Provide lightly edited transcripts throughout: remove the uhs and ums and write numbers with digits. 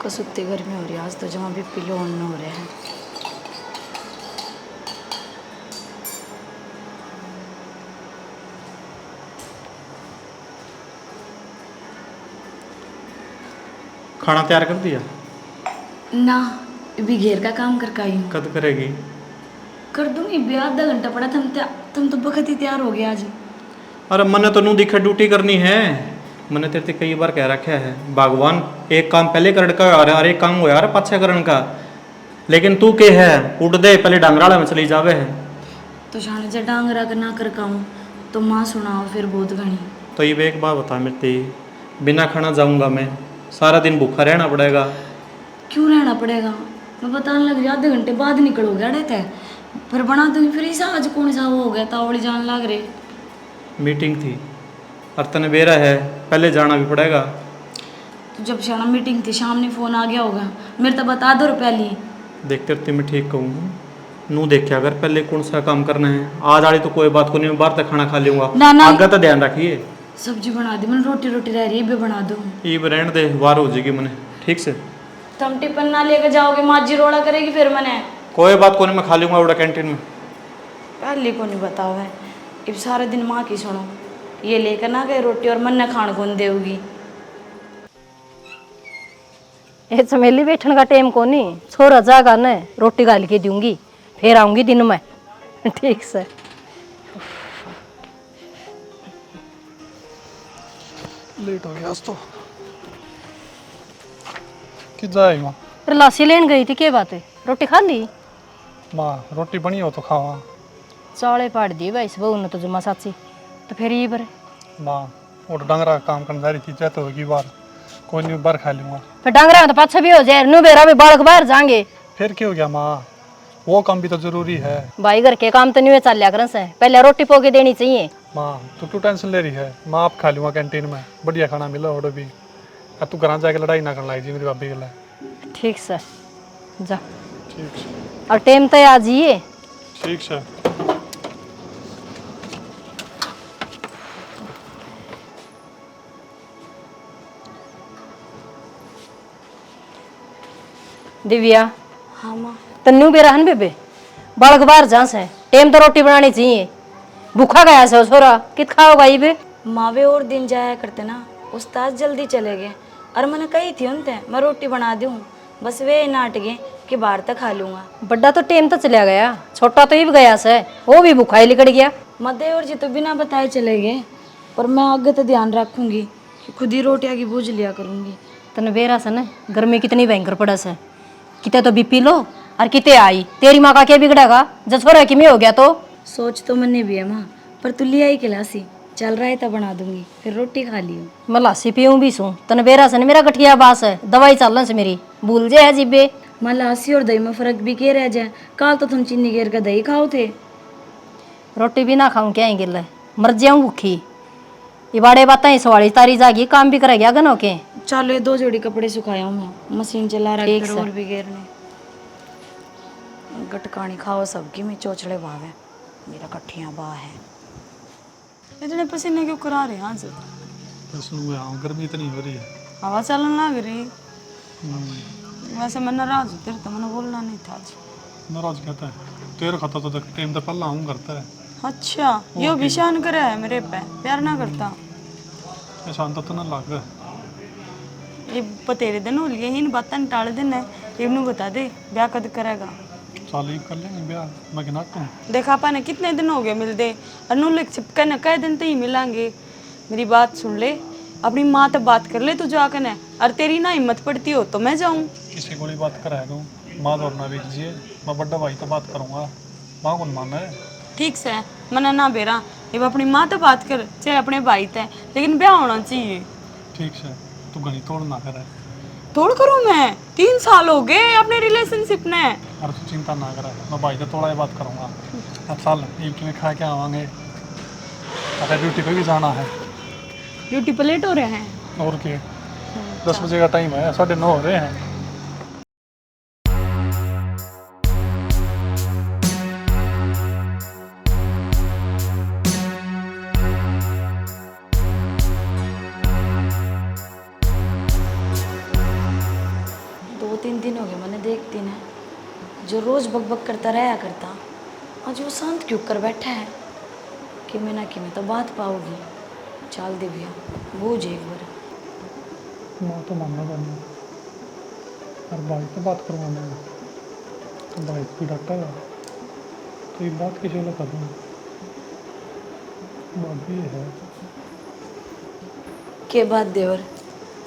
कसुत्ती गर्मी हो रही है आज तो, जहाँ भी पिलो ऑन हो रहे हैं। खाना तैयार कर दिया? ना, अभी घेर का काम करके आई हूँ। कद करेगी? कर दूंगी भी, आधा घंटा पड़ा। तुम तो बखत ही तैयार हो गया आज। अरे मैंने तो नू दिखा ड्यूटी करनी है। मैंने तेरे से कई बार कह रखा है भगवान एक काम पहले कर का और एक काम हो यार पाछा करन का। लेकिन तू के है उठ दे पहले डांगराला में चली जावे है। तो शाने से डांगरा का ना कर काऊँ तो माँ सुनाओ फिर बहुत घनी। तो ये एक बात बता मेरे ते, बिना खाना जाऊंगा मैं, सारा दिन भूखा रहना पड़ेगा। क्यों रहना पड़ेगा? मैं बताने लग रही आधे घंटे बाद निकलोगे अड़े थे, फिर बना दूंगी। फिर ऐसा आज कौन सा वो हो गया तावड़ी जान लग रहे। मीटिंग थी और तने बेरा है, पहले जाना भी पड़ेगा। तो जब शाना मीटिंग थी शाम ने फोन आ गया होगा, मेरे तो बता दो पहले। देखते रहते मैं ठीक कहूँ नू देखिए अगर पहले कौन सा काम करना है। आज आड़ी तो कोई बात को नहीं, मैं बाहर तक खाना खा लूंगा। ना ना, आगे तो ध्यान रखिए। सब्जी बना दी मैंने, रोटी रोटी रह रही है भी बना दूँ। ये रहने दे, वार हो जाएगी मैंने ठीक से। तुम टिफिन ना लेकर जाओगे, माजी रोड़ा करेगी फिर मैंने। कोई बात को नहीं, मैं खा लूंगा उड़ा कैंटीन में। पहले को नहीं बताओ है, अब सारे दिन माँ की सुनो। ये लेकर ना गए रोटी और मन ने खान कौन देगी। ये चमेली बैठने का टाइम को नहीं, छोरा जागा न रोटी गाल के दूंगी फिर आऊंगी दिन में। ठीक से लेट हो गया आज तो। कि जाए माँ? लासी लेन गई थी, क्या बात है? रोटी खा ली? माँ रोटी बनी हो तो खावा। चावले पाड़ दी भाई बहू ने तो जमा साची, तो फिर ये पर माँ वो तो डंगरा का काम करने जा रही थी, चाहते होगी बार कोई नहीं बार खा लूंगा। फिर डांगरा में तो पाछा भी हो जाए, नु बेरा भी बालक बाहर जाएंगे। फिर क्या हो गया माँ, वो काम भी तो जरूरी है। भाई घर के काम तो नहीं चल लिया कर से, पहले रोटी पोके देनी चाहिए। माँ तू क्यों टेंशन ले रही है? माँ आप खा लूंगा कैंटीन में, बढ़िया खाना मिला और भी। अब तू घर जाके लड़ाई ना करने लगी जी मेरी भाभी के लिए। ठीक से जा, ठीक है और टाइम तो आ जाइए। ठीक है। दिव्या हाँ माँ। तन्नू भी रहन बेबे, बालक बाहर जा से, टाइम तो रोटी बनानी चाहिए। भूखा गया से छोरा कित खाओगा ये बे? मावे और दिन जाया करते ना, उस्ताद जल्दी चले गए और मैंने कही थी उनसे मैं रोटी बना दूँ, बस वे नाट गए कि बाहर तक खा लूँगा। बड्डा तो टाइम तो चला गया, छोटा तो ये भी गया से, वो भी भूखा ही निकल गया। मदे और जी तो बिना बताए चले गए, पर मैं आगे तो ध्यान रखूंगी कि खुद ही रोटियाँ की बूझ लिया करूँगी। तने बेरा से न गर्मी कितनी भयंकर पड़ा से, किते तो बीपी लो और किते आई। तेरी माँ का क्या बिगड़ेगा जब छोरा की में हो गया तो? सोच तो मैंने भी है माँ, पर तू ले आई खिलासी, चल रहा है तो बना दूंगी, फिर रोटी खा लियो। मैं लासी पीऊँ भी सू, तने बेरा से न मेरा गठिया बास है, दवाई चल से मेरी भूल जाए है जिब्बे। माँ लासी और दही में फर्क भी क्या रह जाए? कल तो तुम चीनी घेर का दही खाओ थे। रोटी भी ना खाऊं क्या गिल, मर जाऊं भूखी। ये बाड़े बातें सवाली तारी जागी, काम भी करेगा गनो के। चलो ये 2 जोड़ी कपड़े सुखाया हूँ मैं, मशीन चला रहा ठीक है से। और भी घेरने। गटकानी खाओ सबकी, मैं चोचड़े भाव है, मेरा कट्ठियाँ बा है। इतने पसीने क्यों करा रहे हैं आज? बस गर्मी इतनी हो रही है। हवा चलने लग रही। वैसे मैं नाराज हूँ तेरे तो, मैंने बोलना नहीं था आज। नाराज कहता है तेरे खाता तो टाइम तो पहला हूँ करता है। अच्छा यो विशान करे है मेरे पे, प्यार ना करता। शांत तो ना लग। ये बतेरे दिन हो लिए, इन बातें टाल देना है। इवनू बता दे ब्याह कद करेगा। चाली कर लेंगे ब्याह, मैं गिना तू। देखा पाने कितने दिन हो गए मिलते, अनुलिक चिपका न कई दिन तो ही मिलांगे। मेरी बात सुन ले, अपनी माँ तब बात कर ले तू जाकर न, और तेरी ना हिम्मत पड़ती हो तो मैं जाऊँ। किसी को बात कराएगा माँ तो ना भेजिए, मैं बड़ा भाई तो बात करूँगा, माँ कौन माना है? ठीक से मना ना बेरा, अब अपनी माँ तो बात कर चाहे अपने भाई तय, लेकिन ब्याह होना चाहिए। ठीक है तू घनी तोड़ ना करे। तोड़ करूँ मैं? 3 साल हो गए अपने रिलेशनशिप ने। अरे तू चिंता ना करे, मैं भाई तो थोड़ा ही बात करूँगा। अब साल एक में खा के आवांगे, अगर ड्यूटी पे भी जाना है। ड्यूटी पर लेट हो रहे हैं और क्या, 10 बजे का टाइम है, 9:30 हो रहे हैं। 2-3 दिन हो गए मैंने देखती ना, जो रोज बकबक करता रहा करता, आज वो शांत क्यों कर बैठा है कि मैं ना कि मैं तो बात पाऊंगी। चाल दे भैया, बूझ एक बार। मैं तो मानना करना और भाई से बात करवाना है, तो भाई भी डाटा है, तो ये बात किसी को कर दूँ। बात भी है के बात देवर,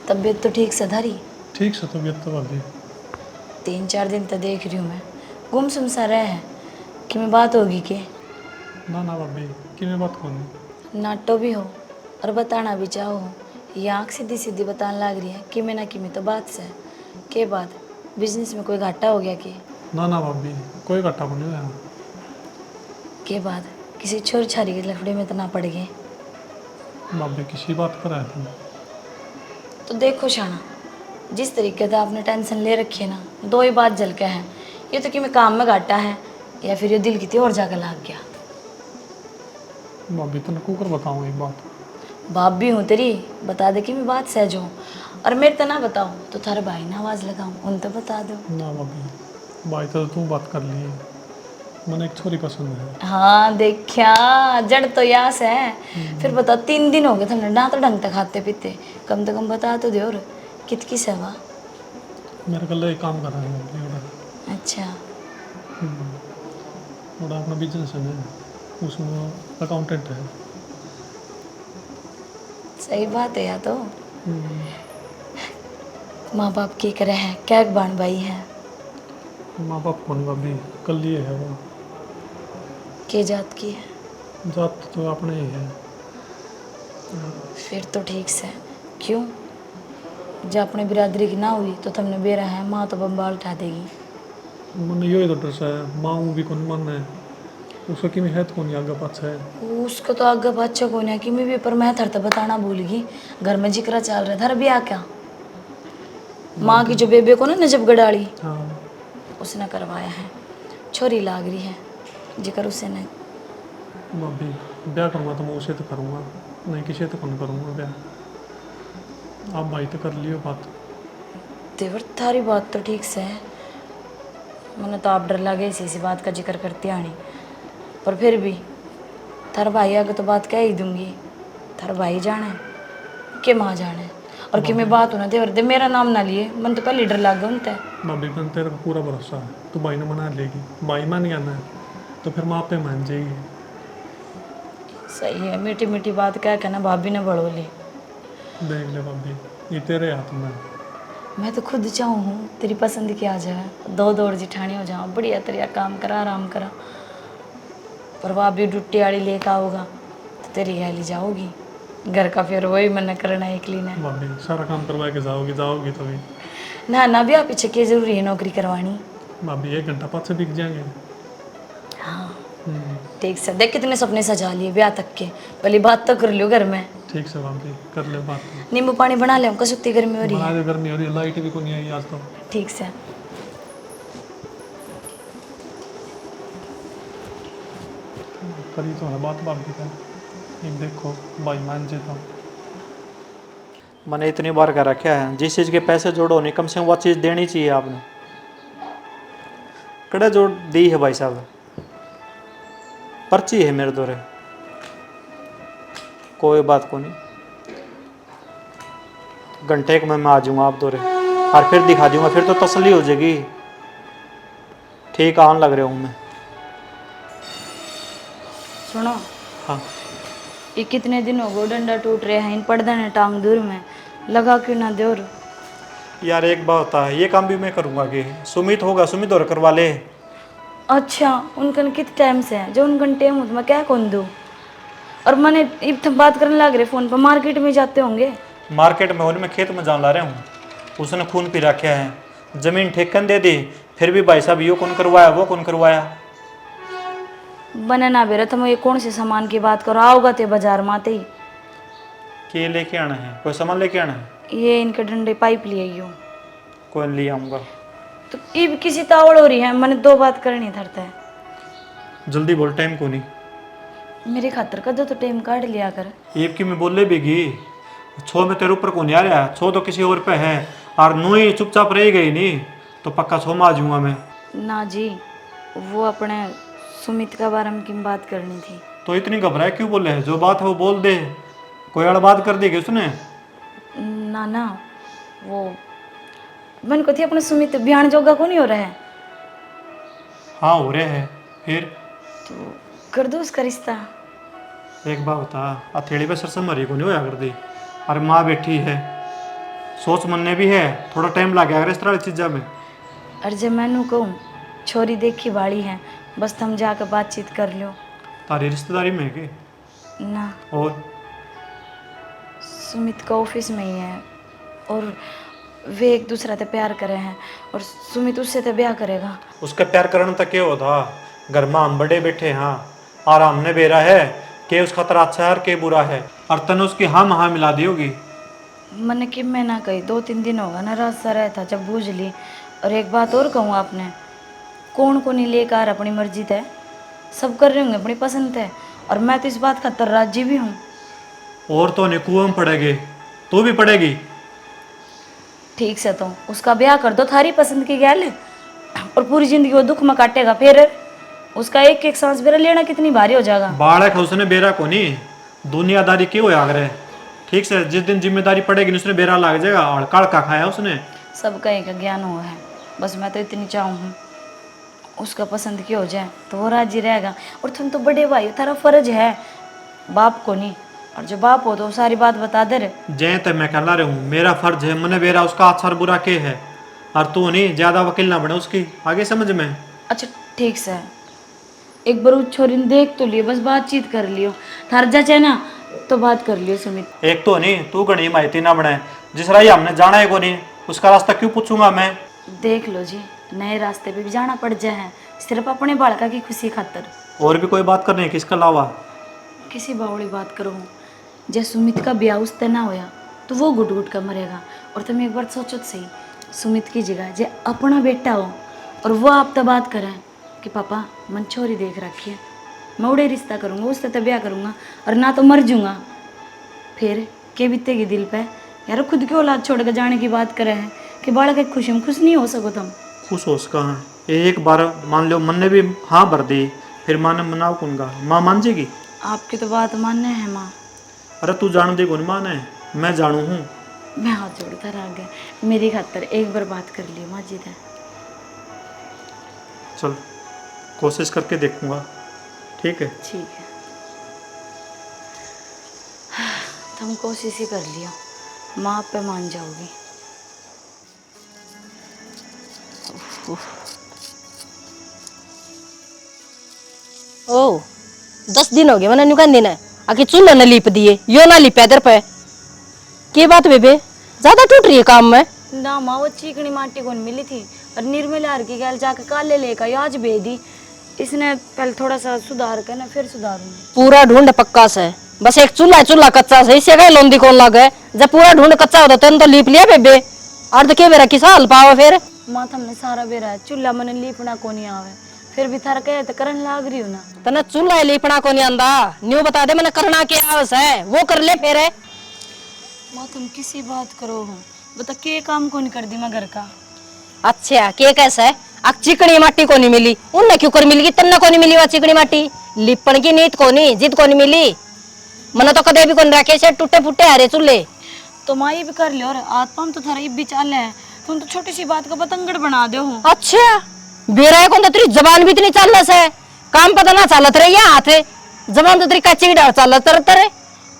तबीयत तो ठीक से धरी? ठीक से तबीयत तो भाभी। 3-4 दिन तो देख रही हूँ मैं, गुमसुम सा रहा है कि मैं बात होगी के ना ना भाभी कि मैं बात करूँ। नाटो भी हो और बताना भी चाहो, ये आँख सीधी सीधी बताने लग रही है कि मैं ना कि मैं तो बात से के बात बिजनेस में कोई घाटा हो गया कि ना ना भाभी कोई घाटा नहीं हुआ। के बाद किसी छोर छारी के लफड़े में तो ना पड़ गए? भाभी किसी बात पर आया तुम। तो देखो शाना, जिस तरीके से आपने टेंशन ले रखी है ना, दो ही बात जल के हैं, ये तो कि मैं काम में घाटा है या फिर ये दिल की और जाकर लाग गया। भाभी तन को कर बताऊँ एक बात। बाप भी हूँ तेरी, बता दे कि मैं बात सहज हूँ, और मेरे तो ना बताओ तो थारे भाई ने आवाज़ लगाऊँ, उन तो बता दो। ना भाभी भाई तो तू बात कर ली, मैंने एक छोरी पसंद है। हाँ देखा, जड़ तो यास है। फिर बता, 3 दिन हो गए थे ना तो ढंग तक खाते पीते, कम से कम बता तो दे। और कितकी सेवा? मेरे कल एक काम कर रहा है भाभी। अच्छा, बड़ा अपना बिजनेस है ना, उसमें अकाउंटेंट है। सही बात है या तो। माँ बाप की करे है, क्या बाण भाई है? माँ बाप कौन भाभी, कल ये है वो। के जात की है? जात तो अपने ही है। फिर तो ठीक से। क्यों? जब अपने बिरादरी की ना हुई तो तुमने बेरा है, माँ तो बम्बाल उठा देगी। मन यो तो डर सा है, माँ भी कौन मन है, उसको कि है तो कौन आगे पाछा है। उसको तो आगे बच्चा को नहीं कि मैं भी, पर मैं थर तो बताना भूल गई। घर में जिक्र चल रहा था, अभी आ क्या माँ की जो बेबे को ना नजब गडाली, हाँ उसने करवाया है। छोरी लाग रही है जिक्र उसे ने। भाभी ब्याह करूँगा तो मैं उसे तो करूँगा, नहीं किसी तो कौन करूँगा ब्याह। आप भाई तो कर लियो बात। देवर थारी बात तो ठीक से है, मैंने तो आप डर लगे इसी बात का जिक्र करती आनी, पर फिर भी थार भाई आगे तो बात कह ही दूंगी। थार भाई जाने के माँ जाने, और कि मैं बात होना देवर दे मेरा नाम ना लिए, मन तो पहले डर लग गया उनते। भाभी पर तेरे को पूरा भरोसा है, तू भाई ने मना लेगी, भाई मान गया ना तो फिर माँ पे मान जाएगी। सही है, मीठी मीठी बात कह के ना भाभी ने बढ़ो ली। देख ले भाभी, ये तेरे हाथ में है। मैं तो खुद चाहूँ हूँ तेरी पसंद की आ जाए, दो दौड़ जिठानी हो जाओ, बढ़िया तरिया काम करा, आराम करा। पर भाभी डुट्टी आड़ी लेकर आओगा तो तेरी गैली जाओगी, घर का फिर वही मन करना है एकली ने। भाभी सारा काम करवा के जाओगी जाओगी तो भी। ना भी आप पीछे की जरूरी है नौकरी करवानी। भाभी 1 घंटा पाँच से बिक जाएंगे। हाँ ठीक से, देख कितने सपने सजा लिए ब्याह तक के, पहले बात तो कर लियो घर में। ठीक से भाभी कर ले बात। नींबू पानी बना ले, कसुत्ती गर्मी हो रही बना है। दे, गर्मी हो रही है, लाइट भी को नहीं आई आज तो। ठीक से। करी तो है बात भाभी का, एक देखो भाई मान जे तो। मैंने इतनी बार कह रखा है, जिस चीज़ के पैसे जोड़ो नहीं, कम से कम वो चीज़ देनी चाहिए आपने। कड़ा जोड़ दी है भाई साहब, पर्ची है मेरे दौरे, कोई बात को नहीं। घंटे में मैं आ जाऊँगा आप दौरे, और फिर दिखा दूँगा, फिर तो तसल्ली हो जाएगी। ठीक आन लग रहा हूँ मैं। सुनो, हाँ ये कितने दिन हो गए डंडा टूट रहे हैं, इन पर्दा ने टांग दूर में लगा क्यों ना दो। यार एक बात होता है, ये काम भी मैं करूँगा कि सुमित होगा, सुमित और करवा ले। अच्छा, उनकन कितने टाइम से है, जो उनकन टाइम हो तो मैं क्या कौन दूँ। और मैंने इतना बात करने लग रहे फ़ोन पर, मार्केट में जाते होंगे। मार्केट में होने में खेत में जान ला रहा हूँ, उसने खून पी रखा है, ज़मीन ठेकन दे दी, फिर भी भाई साहब यो कौन करवाया वो कौन करवाया। बने ना बेरा तुम ये कौन से सामान की बात करो, आओगा ते बाजार में आते ही। के लेके आना है, कोई सामान लेके आना है? ये इनके डंडे पाइप लिए यूँ कोई ले आऊँगा। तो ये भी किसी तावड़ हो रही है, मैंने 2 बात करनी धरता है। जल्दी बोल, टाइम को नहीं। मेरे खातर का दो तो टाइम काट लिया कर। एक की मैं बोले बेगी, छो में तेरे ऊपर को नहीं आ रहा, छो तो किसी और पे है, और नू ही चुपचाप रह गई नहीं, तो पक्का सोम आ जाऊंगा मैं। ना जी, वो अपने सुमित का बारे में किन बात करनी थी। तो इतनी घबराए क्यों बोले है? जो बात है वो बोल दे। कोई अड़ बात कर दी क्या उसने? ना ना, वो मन को थी अपने सुमित बयान जोगा को नहीं हो रहा है, हाँ हो रहे हैं। फिर तो कर दो उसका रिश्ता। एक बात बता, हथेली पे सरसम मरी को नहीं होया कर दी। अरे माँ बैठी है, सोच मनने भी है, थोड़ा टाइम लग गया इस तरह चीज़ा में। और जब मैनू कहूँ छोरी देखी वाली है, बस तुम जाकर बातचीत कर लो। तारी रिश्तेदारी में है के? ना, और सुमित का ऑफिस में ही है, और वे एक दूसरे से प्यार करे हैं, और सुमित उससे तो ब्याह करेगा। उसका प्यार करने तक क्या होता? घर में हम बड़े बैठे हाँ, और हमने बेरा है कि उसका तरह अच्छा है और के बुरा है, और तने उसकी हाँ मिला दी होगी। मैंने कि मैं ना कही, 2-3 दिन होगा ना रात सा रहा था जब बूझ ली। और एक बात और कहूँ आपने, कौन को नहीं लेकर अपनी मर्जी है, सब कर रहे होंगे अपनी पसंद है, और मैं तो इस बात का राजी भी हूँ। और तो नहीं कुएं में पड़ेगी, तू भी पड़ेगी। ठीक से तो उसका ब्याह कर दो, थारी पसंद की गैल है, और पूरी जिंदगी वो दुख में काटेगा। फिर उसका एक एक सांस बेरा लेना कितनी भारी हो जाएगा। बालक है उसने बेरा को नहीं, दुनियादारी क्यों होया करे। ठीक से जिस दिन जिम्मेदारी पड़ेगी उसने बेरा लग जाएगा, और कड़का खाया उसने। सब कहीं का ज्ञान हुआ है, बस मैं तो इतनी चाहूँ उसका पसंद की हो जाए तो वो राजी रहेगा। और तुम तो बड़े भाई, तारा फर्ज है, बाप को नहीं, और जो बाप हो तो वो सारी बात बता दे रहे। जय तो मैं कहला रहा हूँ, मेरा फर्ज है, मैंने बेरा उसका अच्छा और बुरा के है, और तू नहीं ज्यादा वकील ना बने उसकी, आगे समझ में। अच्छा ठीक से, एक बार उस छोरी ने देख तो लियो, बस बातचीत कर लियो, थार जाचे ना तो बात कर लियो सुमित। एक तो नहीं तू घनी माहिती ना बने, जिस राही हमने जाना है को नहीं, उसका रास्ता क्यों पूछूंगा मैं। देख लो जी, नए रास्ते पे भी जाना पड़ जाए, सिर्फ अपने बालका की खुशी खातर। और भी कोई बात करनी है किसका अलावा? किसी बावड़ी बात करो, जे सुमित का ब्याह उससे ना होया तो वो गुट गुट का मरेगा। और तुम एक बार सोचो तो सही, सुमित की जगह जे अपना बेटा हो और वो आप तो बात करें कि पापा मन छोरी देख रखी है, मैं उड़े रिश्ता करूँगा, उससे तो ब्याह करूँगा, और ना तो मर जाऊँगा, फिर के बीतेगी दिल पे। यार खुद की औलाद छोड़ कर जाने की बात करे हैं कि बालक एक खुशी में खुश नहीं हो सको तुम। खुश हो उसका है, एक बार मान लो मन ने भी हाँ भर दी, फिर माँ ने मनाओ कौन का? माँ मान जाएगी? आपकी तो बात मानने है माँ। अरे तू जान दे कौन मान है, मैं जानू हूँ। मैं हाथ जोड़कर आ गया, मेरी खातर एक बार बात कर लियो माजिद है। चल कोशिश करके देखूंगा, ठीक है? ठीक है, तुम कोशिश ही कर लियो, माँ पे मान जाओगी। ओ 10 दिन हो गए मैंने नुकान दिन है आके चूल्हा न लीप दिए, यो ना लिपे इधर पे। की बात बेबे, ज्यादा टूट रही है काम में? ना माँ, वो चिकनी माटी कौन मिली थी, और निर्मला हर की गैल जाके काले लेकर आज भेदी। इसने पहले थोड़ा सा सुधार कर ना, फिर सुधारूंगी। पूरा ढूंढ पक्का से, बस एक चूल्हा कच्चा से, इससे कहीं लोंदी कौन लगे। जब पूरा ढूंढ कच्चा होता तो लीप लिया बेबे, और तो क्या मेरा किसा हल पावे फिर। माँ हमने सारा बेरा है, चूल्हा मैंने लीपना को नहीं आवे, फिर भी थारा कहे तो करन लाग रही हूँ ना। तने चूल्हा लीपना को नहीं आंदा, न्यू बता दे मैंने करना क्या आवस है, वो कर ले फिर। माँ तुम किसी बात करो हो, बता के काम को नहीं कर दी मैं घर का। अच्छा के कैसा है, चिकनी माटी को नहीं मिली, उनने क्यों कर मिली, तन्ने को नहीं मिली वह चिकनी माटी। लिपण की नीत को नहीं, जिद को नहीं मिली। मैंने तो कदे भी कौन रखे से टूटे फूटे हरे चूल्हे। तो माँ ये भी कर लियो, और आत्मा तो थारा ये भी चाल है, तुम तो छोटी सी बात का पतंगड़ बना दो हो। अच्छा बेरा कौन तो तेरी जबान भी इतनी चालस है, काम पता ना चालत रही है हाथ है, जबान तो तेरी कच्ची डाल चालत रहे।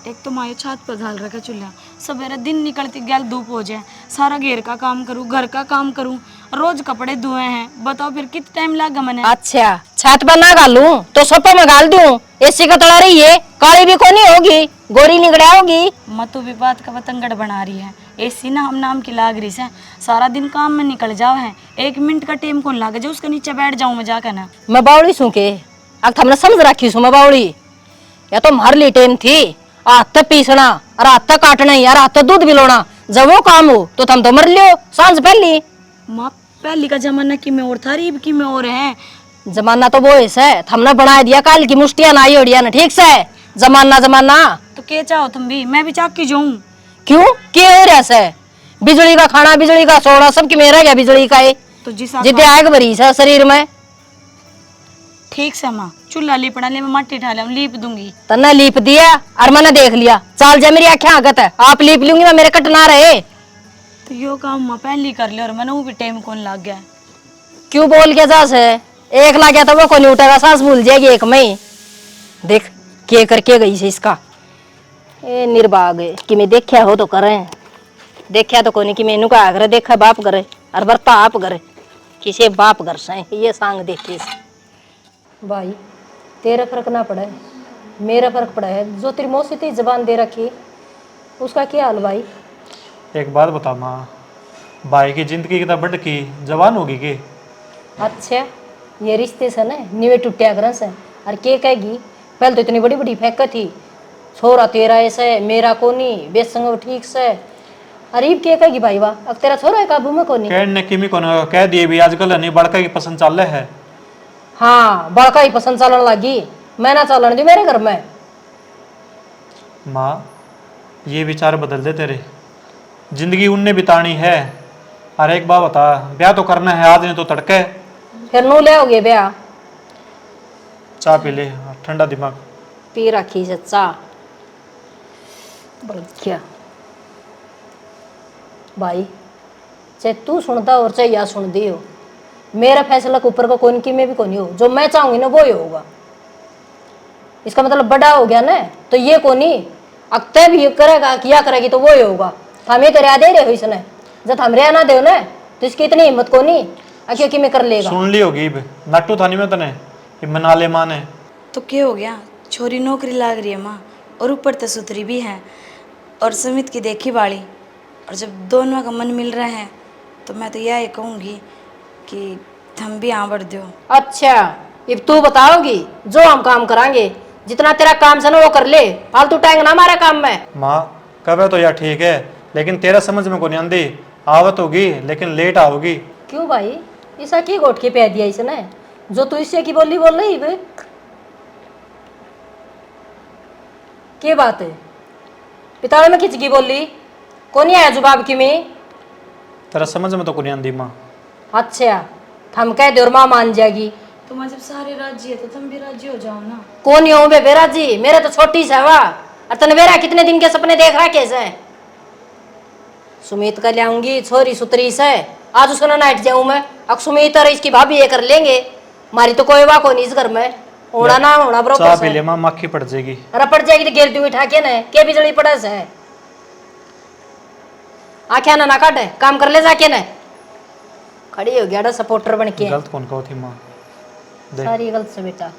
एक तो माँ छत पर डाल रखा चूल्हा, सवेरे दिन निकलती गैल धूप हो जाए, सारा घेर का काम करूँ, घर का काम करूँ, रोज कपड़े धोए हैं, बताओ फिर कितना टाइम लगा मैंने। अच्छा छत पर ना गालू तो सोफा में गाल दूं, एसी का तड़ा रही है, काली भी कोनी होगी, गोरी निकड़ा होगी। मतू भी बात का पतंगड़ बना रही है, एसी ना हम नाम की लाग रही है, सारा दिन काम में निकल जाओ है, 1 मिनट का टाइम कौन लागे जो उसके नीचे बैठ जाऊं मैं जाकर ना। मैं बावड़ी सू के अब हमने समझ रखी सू मैं बावड़ी, या तो हर ली टाइम थी हाथ पीसना और हाथ काटना यार, हाथ दूध बिलोना, जब वो काम हो तो तुम तो मर लियो सांझ पहली। माँ पहली का जमाना की में और था, रीब की में और है। जमाना तो वो है, हमने बना दिया काल की मुष्टिया ना ओढ़िया ना, ठीक से जमाना जमाना। तो क्या चाहो तुम भी, मैं भी चाक की जाऊं। क्यों क्या हो रहा है? बिजली का खाना बिजली का सोना सब कि मेरा क्या बिजली का है। तो जिस जिद्दे आग भरी सा शरीर में। ठीक से माँ, चूल्हा लिपड़ा ले, मैं मट्टी ढाला लीप दूंगी। तन्ने लीप दिया और मैंने देख लिया, चाल जा मेरी आंखें आगत है, आप लीप लूंगी मैं, मेरे कट ना रहे। तो यो काम माँ पहले कर ले, और मैंने वो भी टाइम कौन लग गया। क्यों बोल के जा से, एक ला गया तो वो कोई नहीं उठेगा, सांस भूल जाएगी एक में ही। देख के करके गई से इसका ए निर्भाग है कि मैं देखा हो तो करें, देखा तो कोनी कि मैनू का आग्रह देखा बाप करे और बर्ता आप करे, किसे बाप घर से ये सांग देखे से। भाई तेरा फर्क ना पड़ा है, मेरा फर्क पड़ा है। जो तेरी मौसी थी जबान दे रखी, उसका क्या हाल भाई? एक बात बता माँ, भाई की जिंदगी कितना बढ़ की जवान होगी के? अच्छा ये रिश्ते से ना निवे टूटिया कर से, और के कहेगी पहले तो इतनी बड़ी बड़ी फेंक थी, छोरा तेरा ऐसा है मेरा कोनी बेसंग ठीक से, अरीब के कहेगी भाई वाह अब तेरा छोरा है काबू में कोनी। कहने किमी को कह दिए भी आजकल नहीं बड़का की पसंद चल रहा है। हाँ बड़का ही पसंद चलन लगी, मैं ना चलन दी मेरे घर में। माँ ये विचार बदल दे तेरे, जिंदगी उनने बितानी है। अरे एक बात बता, ब्याह तो करना है आज नहीं तो तड़के। फिर नू ले होगे ब्याह, चाह पी ले ठंडा दिमाग। पी रखी से चाह क्या भाई, चाहे तू सुनता और चाहे या सुन दी हो, मेरा फैसला के ऊपर का कौन की में भी कौन हो, जो मैं चाहूंगी ना वो ही होगा। इसका मतलब बड़ा हो गया ना, तो ये कोनी अक्ते भी करेगा किया करेगी तो वो ही होगा। हमें तो दे रहे हो इसने, जब हम ना दे ना तो इसकी इतनी हिम्मत कोनी अक्यों कि मैं कर लेगा। सुन ली होगी नट्टू थानी में तने ये मना ले माँ ने। तो क्या हो गया, छोरी नौकरी लाग रही है माँ, और ऊपर तो सुथरी भी है, और सुमित की देखी बाड़ी, और जब दोनों का मन मिल रहा है तो मैं तो यही कहूँगी कि हम भी हाँ बढ़ दो। अच्छा अब तू बताओगी, जो हम काम करांगे, जितना तेरा काम से ना वो कर ले, फालतू टैंग ना मारा काम में। माँ कहे तो यार ठीक है, लेकिन तेरा समझ में को नहीं आंदी, आवत होगी लेकिन लेट आओगी। क्यों भाई ऐसा की घोट के पे दिया इसने, जो तू इससे की बोली बोल रही है? क्या बात है, पिताड़ में खिंच की बोली कौन आया जुबाब की में? तेरा समझ में तो को नहीं आंदी माँ। अच्छा थम कह दे और माँ मान जाएगी। तो मैं जब सारे राजी है तो तुम भी राजी हो जाओ ना। कौन ही हूँ बेरा जी, मेरे तो छोटी सा वा, और तन बेरा कितने दिन के सपने देख रहा कैसे? सुमित का लाऊंगी छोरी सुतरी से, आज उसका नाइट जाऊं मैं, अब सुमित और इसकी भाभी ये कर लेंगे, मारी तो कोई वाह को नहीं इस घर में, होना ना होना चाह बरोबर पी ले से। माँ, मक्खी पड़ जाएगी। रपट जाएगी तो गिर दूंगी ठाके ने, के बिजली पड़े से आख्या ना काटे, काम कर ले जाके ने। खड़ी हो गया सपोर्टर बन के। गलत कौन कहो थी माँ, देख सारी गलत से बेटा।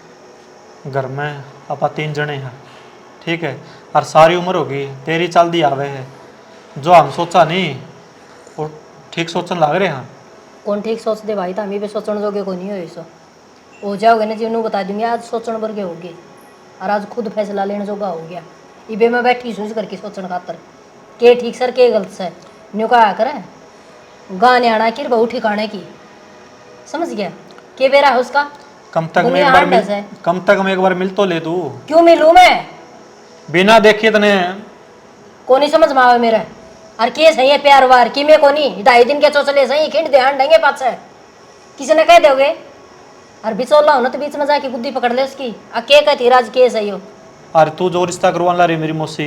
घर में अपा 3 जने हैं, ठीक है, और सारी उम्र होगी तेरी चल दी आवे है, जो हम सोचा नहीं वो ठीक सोचन लग रहे हैं। कौन ठीक सोच दे भाई, तो भी सोचने जोगे को नहीं हो सो हो जाओगे ना जी, बता दूंगी आज सोचने वर्गे हो गए, और आज खुद फैसला लेने जोगा हो गया। इबे मैं बैठी सोच करके सोचने खातर के ठीक सर के गलत से न्यू कहा करें गाने आना की बहु ठिकाने की, समझ गया के बेरा है उसका। कम तक में दुनिया एक बार हांडस है। कम तक में एक बार मिल तो ले तू, क्यों मिलूं मैं, बिना देखे तने को नहीं समझ में आवे मेरा, और के सही है प्यार वार की में को नहीं 2.5 दिन के चौचले सही खिंड ध्यान देंगे पाछे, किसी ने कह दोगे, और बिचौला हो ना तो बीच में जाके बुद्धि पकड़ ले उसकी, अके कहती राज के सही हो। और तू जो रिश्ता करवाने ला रही मेरी मौसी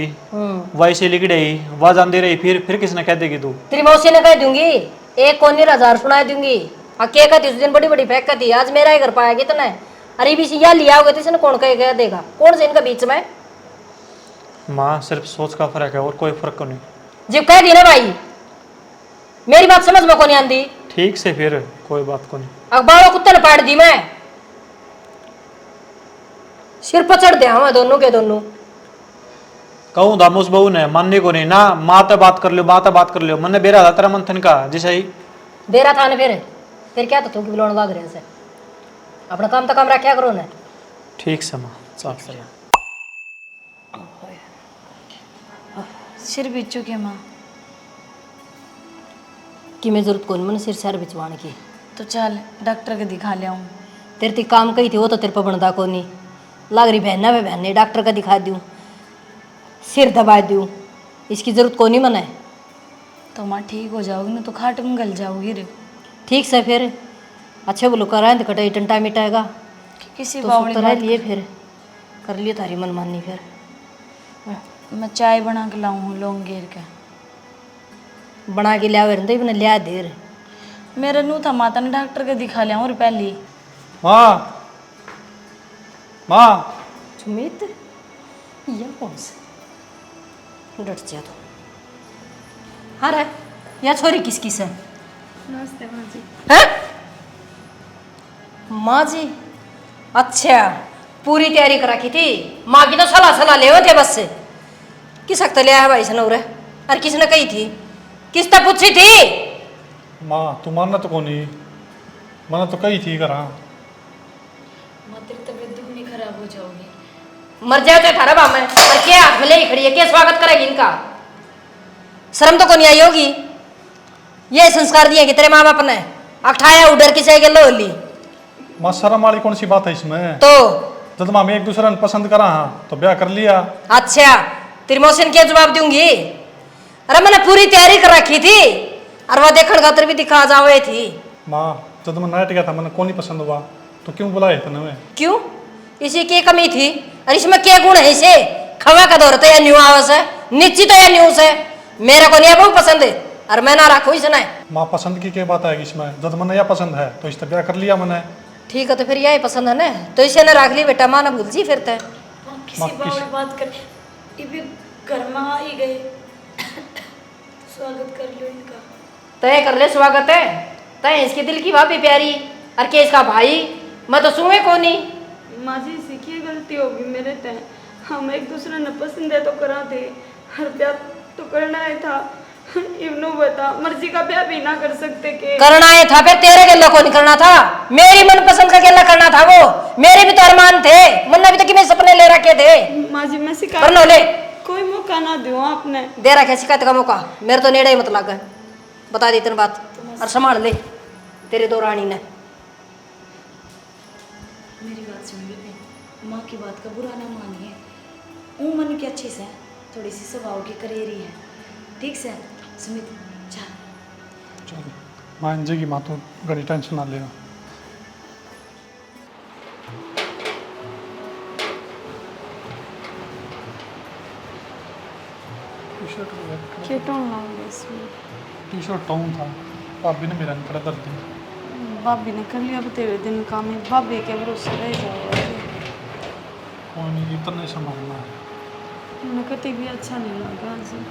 वैसे लिख रही वह जानती रही, फिर किसने कह देगी तू? तेरी मौसी ने कह दूंगी, एक कोनी 1000 सुना दूंगी, अके कहती उस दिन बड़ी बड़ी फेंक कहती आज मेरा ही घर पाया कितना है, अरे भी या लिया होगा तो इसने कौन कह देगा, कौन से इनका बीच में? माँ सिर्फ सोच का फर्क है और कोई फर्क नहीं। जब कह दी ना भाई मेरी बात समझ में को नहीं आती, ठीक से फिर कोई बात को नहीं। अखबारों कुत्ते ने पाड़ दी, मैं सिर पर चढ़ दिया मैं दोनों के दोनों। कहूँ दामोस बहू ने मानने को नहीं ना, माँ तो बात कर लो, माँ तो बात कर लो, मन बेरा था तेरा मंथन का जिसे ही बेरा था ना, फिर क्या तो तू की बुलाने लग रहे से, अपना काम तो काम रखा करो ना। ठीक से माँ चल। सिर बीत चुके माँ, कि मैं जरूरत कौन मन सिर सर बिचवाने की, तो चल डॉक्टर के दिखा ले आऊँ। तेरे ती काम कही थी वो तो तेरे पर बनता को नहीं, लग रही बहना में बहने डॉक्टर का दिखा दूँ, सिर दबा दूँ, इसकी जरूरत को नहीं मना है। तो माँ ठीक हो जाओगी ना, तो खाट में गल जाओगी रे। ठीक से फिर अच्छे बोलो कराए तो कटाई टंटा मिटाएगा किसी तो बावड़ी सुतर बात लिए फिर कर लिए तारी मनमानी फिर मैं चाय बना के लाऊं हूँ लौंग घेर के बना के लिया दे बना लिया देर मेरा नू था माता ने डॉक्टर के दिखा लिया और पहली माँ माँ सुमित यह कौन से डट जा तो हाँ रे यह छोरी किसकी से नमस्ते माँ जी। हैं माँ जी अच्छा पूरी तैयारी कर रखी थी माँ की तो सलाह ले थे बस से किस हक ले आया भाई सनौरे और किसने कही थी किसने पूछी थी माँ तू मानना तो कौन ही मैंने तो कही थी करा माँ तेरी तबीयत दुगनी खराब हो जाओगी मर जाओ तो थारा बाम है और क्या हाथ में ले ही खड़ी है क्या स्वागत करेगी इनका शर्म तो कौन आई होगी ये संस्कार दिए कि तेरे माँ बाप ने अठाया उधर किसे के लो ली माँ शर्म वाली कौन सी बात है इसमें तो जब माँ एक दूसरे ने पसंद करा हाँ तो ब्याह कर लिया। अच्छा तेरी मौसी ने क्या जवाब दूंगी अरे मैंने पूरी तैयारी कर रखी थी और वह देखण खातर भी दिखा जावे थी माँ जब मैं नाइट गया था मैंने कौन ही पसंद हुआ तो क्यों बुलाए थे मैं क्यों इसी की कमी थी और इसमें क्या गुण है इसे खवा का दौर तो या न्यू आवास है निश्चित तो या न्यूज है मेरा को नहीं बहुत पसंद है और मैं ना रखू इसने माँ पसंद की क्या बात आएगी इसमें जब मैंने यह पसंद है तो इससे ब्याह कर लिया मैंने। ठीक है तो फिर यही पसंद है ना तो इसे ने रख ली बेटा माँ ना भूल जी फिर तय किसी बावड़ी बात कर ये भी घर में आ ही गए स्वागत कर लो इनका तय कर ले स्वागत है तय इसके दिल की भाभी प्यारी और के इसका भाई मैं तो सुए को नहीं माँ जी सीखिए गलती होगी मेरे तय हम एक दूसरे ने पसंद है तो करा थे हर ब्याह तो करना ही था इवनो बता मर्जी का ब्याह भी ना कर सकते के करना ही था फिर तेरे गेला को नहीं करना था मेरी मनपसंद का गेला करना था वो मेरे भी तो अरमान थे मुन्ना भी तो कि मैं सपने ले रखे थे माँ जी मैं पर नो ले कोई मौका ना दो आपने दे रखे शिकायत का मौका मेरे तो नेड़े ही मत लगा बता दी तेरी बात और संभाल ले तेरे दो रानी ने मेरी बात सुन ली माँ की बात का बुरा ना मानिए ऊ मन की अच्छी से थोड़ी सी स्वभाव की करेरी है ठीक से सुमित चल चलो माँ इंजे की माँ तो बड़ी टेंशन ना लेगा। टी शर्ट टाउन था भाभी ने मेरा निकला कर दी भाभी ने कर लिया अब तेरे दिन काम है भाभी के भरोसे रह जाओ कोई नहीं इतना ही संभालना है मैं कहती भी अच्छा नहीं लगा जी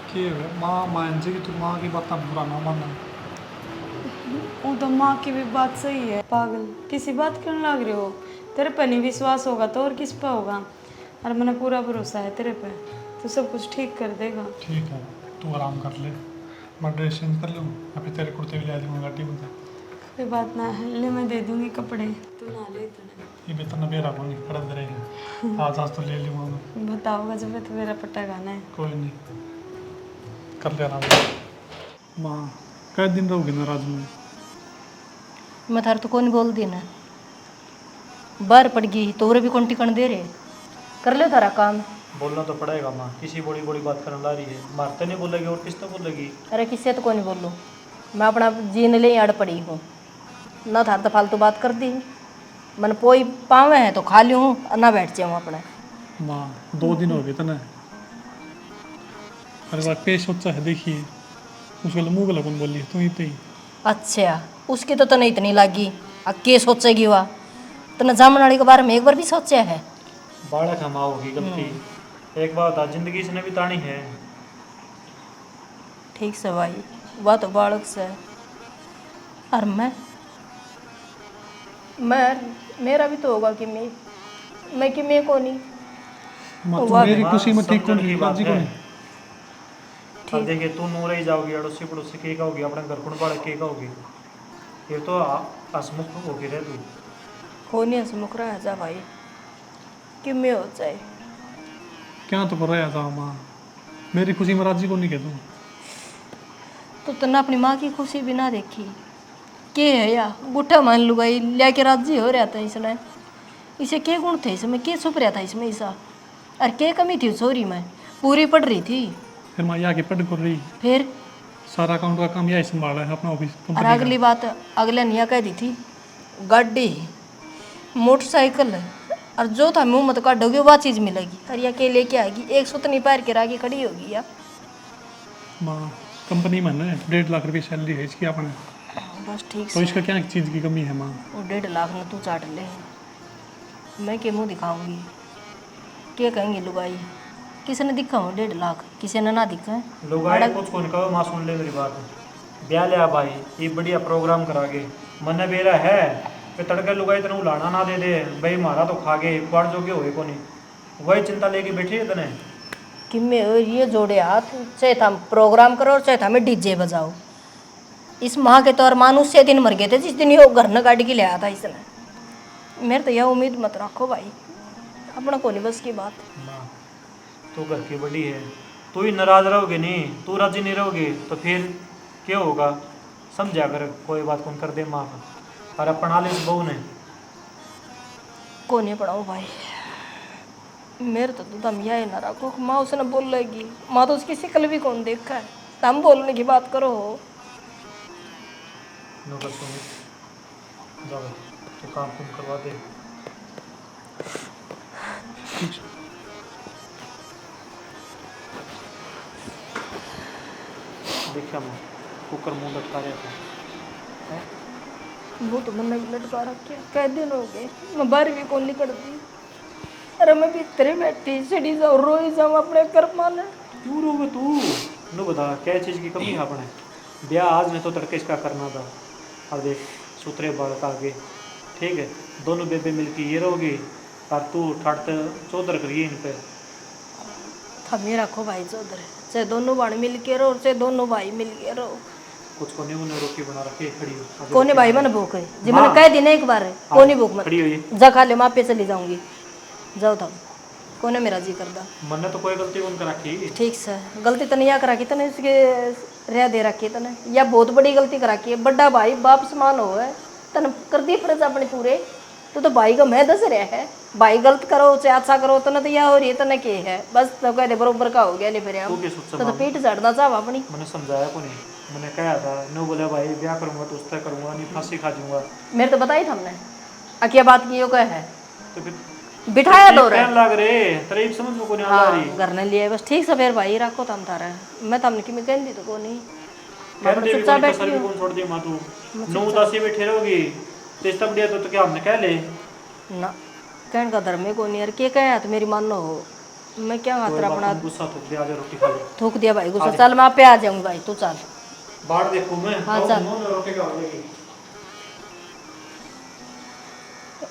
कि माँ माँ इंजे की तो माँ की बात बुरा ना मानना। वो तो माँ की भी बात सही है पागल किसी बात करने लग रहे हो तेरे पे नहीं विश्वास होगा तो और किस पे होगा और मैंने पूरा भरोसा है तेरे पे तो सब कुछ ठीक कर देगा ठीक है तू आराम कर ले मैं ड्रेस चेंज कर लूँ या फिर तेरे कुर्ते भी ले दूँगा गाड़ी में कोई बात ना है ले मैं दे दूंगी कपड़े तू ना ले ये भी तो नबेरा को नहीं खड़ा रहेगा आज तो ले लूँगा मैं बताओगा जब तो मेरा पट्टा गाना है कोई नहीं कर ले आराम माँ कै दिन रहोगी नाराज में मैं थार तो कौन बोल दी ना बाहर पड़ गई तो और भी कौन टिकन दे रहे कर ले तारा काम बोलना तो पड़ेगा माँ किसी बड़ी बड़ी बात करने ला रही है मारते नहीं बोलेगी और किस तो बोलेगी अरे किससे तो कौन बोलूँ मैं अपना जीने ले अड़ पड़ी हूँ ना थार तो फालतू बात कर दी मन पोई पावे है तो खा ली हूँ और ना बैठ जाऊँ अपने माँ 2 दिन हो गए तना अरे बात पे सोचा है देखिए उसको मुँह गला कौन बोली तू ही तो ही अच्छा उसकी तो तने इतनी लागी अब के सोचेगी वह तने जामन वाली के बारे में एक बार भी सोचा है बालक हम होगी गलती एक बात आज जिंदगी इसने भी तानी है ठीक से भाई वह तो बालक से और मैं मेरा भी तो होगा कि मैं कि मैं को नहीं माँ तो तू वाह, मेरी खुशी में ठीक कौन समझने की रही बात राजी कौन है। अब देखिए तू नूर ही जाओगी अड़ोसी पड़ोसी के होगी अपने घर कुण बाड़े के होगी ये तो हसमुख होगी रह तू हो नहीं हंसमुख रहा जा भाई कि मैं हो जाए क्या तो कर रहा था माँ मेरी खुशी में राजी को नहीं कह दूँ तो तने अपनी माँ की खुशी भी ना देखी के है या बूढ़ा मान लुगाई लेके राजी हो रहा था इसने इसे क्या गुण थे इसमें क्या छुप रहा था इसमें ऐसा और क्या कमी थी चोरी में पूरी पढ़ रही थी फिर माँ यहाँ के पढ़ कर रही फिर सारा अकाउंट का काम यही संभाला है अपना ऑफिस और कंपनी अगली बात अगले निया कह दी थी गाड़ी मोटरसाइकिल और जो था मुंह मत काटोगे वह चीज मिलेगी और ये अकेले लेके आएगी 100 तो नहीं पैर के आगे खड़ी होगी यार। का। माँ कंपनी में ना 1.5 लाख रुपये सैलरी है इसकी अपने, बस ठीक तो से इसका क्या चीज़ की कमी है माँ? वो 1.5 लाख में तू चाट ले, मैं के मुंह दिखाऊंगी, क्या कहेंगे लुगाई? किसी ने दिखा हो 1.5 लाख, किसी ने ना दिखा है। लोग आए कुछ कौन कहो माँ सुन ले मेरी बात। ब्याह लिया भाई ये बढ़िया प्रोग्राम करा के मन बेरा है पे तड़के लुगाई तेन उलाना ना दे दे भाई मारा तो खा गए बार जो के होए को नहीं वही चिंता लेके बैठी है तने कि मैं ये जोड़े हाथ चाहे था प्रोग्राम करो और चाहे था मैं डीजे बजाओ। इस माह के तौर मानुस से दिन मर गए थे जिस दिन ये घर न गाड़ी के ले आया था इसने। मेरे तो यह उम्मीद मत रखो भाई, अपना को नहीं बस की बात। माँ तू घर की बड़ी है, तू ही नाराज रहोगे नहीं, तू राजी नहीं रहोगे तो फिर क्या होगा? समझा कर कोई बात कौन कर दे माफ और अपना ले इस बहू ने को नहीं पढ़ाऊँ भाई, मेरे तो दम यह ना रखो। माँ उसने बोल लेगी, माँ तो उसकी शिक्ल भी कौन देखा है, तो हम बोलने की बात करो। नौकर सुमित जाओ तो काम तुम करवा दे। देखा मैं कुकर मुंह लटका रहा था। वो तो मैंने भी लटका रखे कई दिन हो गए, मैं बाहर भी कौन निकलती। अरे मैं भीतरे बैठी सीढ़ी जाऊँ रोई जाऊँ अपने कर माने। क्यों रोगे तू? नो बता क्या चीज़ की कमी है अपने? ब्याह आज नहीं तो तड़के इसका करना था। अब देख सूत्रे बाल का आगे ठीक है, दोनों बेबे मिलके ये रहोगी और तू ठाट चौधर करिए इन पे। थमे रखो भाई चौधर, चाहे दोनों बाण मिल के रहो चाहे दोनों भाई मिल के रहो। कुछ को नहीं उन्हें रोटी बना रखी है खड़ी हो। कोने भाई मन भूख है जी, मैंने कह दी ना एक बार कोनी भूख मत खड़ी हुई जा खा ले, माँ पे चली जाऊंगी जाओ था कोने मेरा जी करदा। मन तो कोई गलती उनका रखी ठीक से गलती तने या करा की तने इसके रह दे रखी तने, या बहुत बड़ी गलती करा की है। बड़ा भाई बाप समान हो है तने कर दी फर्ज अपने पूरे, तो भाई का मैं दस रहा है। भाई गलत करो चाहे अच्छा करो तने तो यह हो रही है तने के है बस तो कह दे बरोबर का हो गया नहीं फिर हम तो पीठ चढ़ना चाह अपनी। मैंने समझाया को नहीं, मैंने कहा था नो बोला भाई ब्याह करूंगा तो उससे करूंगा नहीं फांसी खा जाऊंगा। मेरे तो बताई था हमने अकिया बात की यो कह है तो फिर बिठाया दो रे लग रहे तारीफ समझ में को नहीं आ रही। हाँ घर ने लिया बस ठीक से फिर भाई रखो तम तारा मैं तमने की मैं कहती तो को नहीं कहते भी कोई कसर भी कौन छोड़ दी मां तू नौ उदासी बैठे रहोगी तो इस तब तो क्या हमने कह ले ना कहने का धर्म है को नहीं यार के कहे तो मेरी मानो हो मैं क्या मात्रा अपना गुस्सा थूक दे आजा रोटी खा ले थूक दिया भाई गुस्सा। चल मैं पे आ जाऊंगी भाई तू चल बाहर देखूं मैं। हाँ, चल। रोटी खा लेगी